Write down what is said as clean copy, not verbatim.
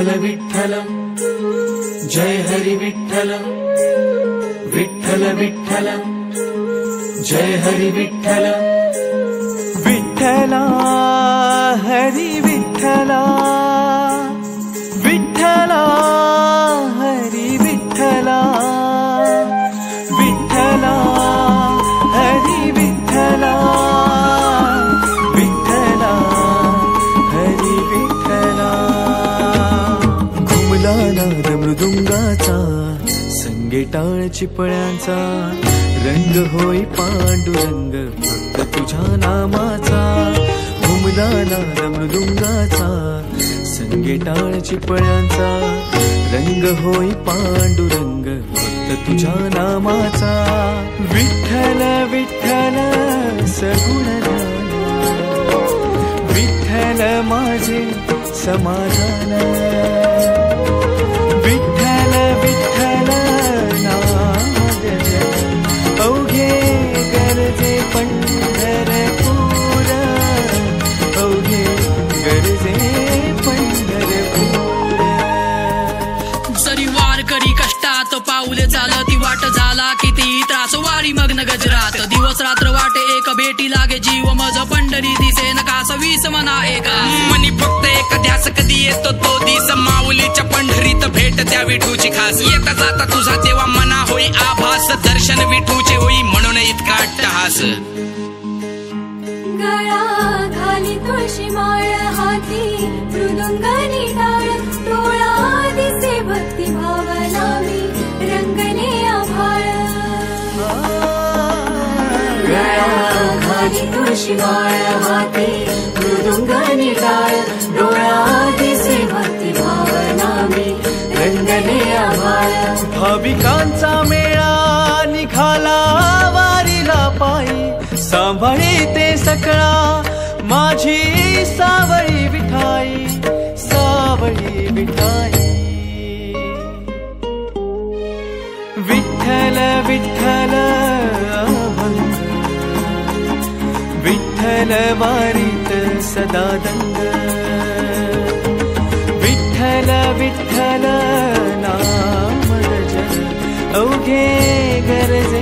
विठ्ठल विठ्ठल जय हरि विठ्ठल विठ्ठल विठ्ठल जय हरि विठ्ठल विठ्ठला हरि विठ्ठला विठ्ठला हरि विठ्ठला विठ्ठला हरि विठ्ठला विठ्ठला हरि विठ्ठला घुमला नाद मृदुंगाचा संगे टाळ चिपळ्यांचा रंग होई पांडुरंग फक्त तुझ्या नामाचा घुमला नाद मृदुंगाचा संगे टाळ चिपळ्यांचा रंग होई पांडुरंग फक्त तुझ्या नामाचा विठ्ठल विठ्ठल सगुण विठ्ठल माझे समाधान विठ्ठल विठ्ठल अवघे गरजे पंढरपूर अवघे गरजे पंढरपूर जरी वारकरी कष्टात पाऊले चालती वाट झाला किती त्रास वारी मग्न गजरात दिवस रात्र वाटे एक भेटी लागे जीव मज पंढरी दिसे नकास वीस मना एका मनी फक्त एक ध्यास कधी येतो तो दिस माऊलीच्या पंढरीत भेट त्या विठूची खास येता जाता तुझा तेव्हा मना होई आभास दर्शन विठूचे होई म्हणून इतका अट्टहास गळा घाली तुळशी माळ हाती मृदुंगानी टाळ डोळा दिसे भक्ती भावना मी रंगले आभाळ गळा घाली तुळशी माळ हाती मृदुंगानी टाळ डोळा दिसे भक्ती भावना मी रंगले आभाळ भाविकांचा मेळा निघाला वारीला पायी सांभाळी ते सकळा माझी सावळी विठाई सावळी विठाई विठ्ठल विठ्ठल अभंग विठ्ठल वारीत सदा दंग विठ्ठल विठ्ठल नाम जप अवघे गरजे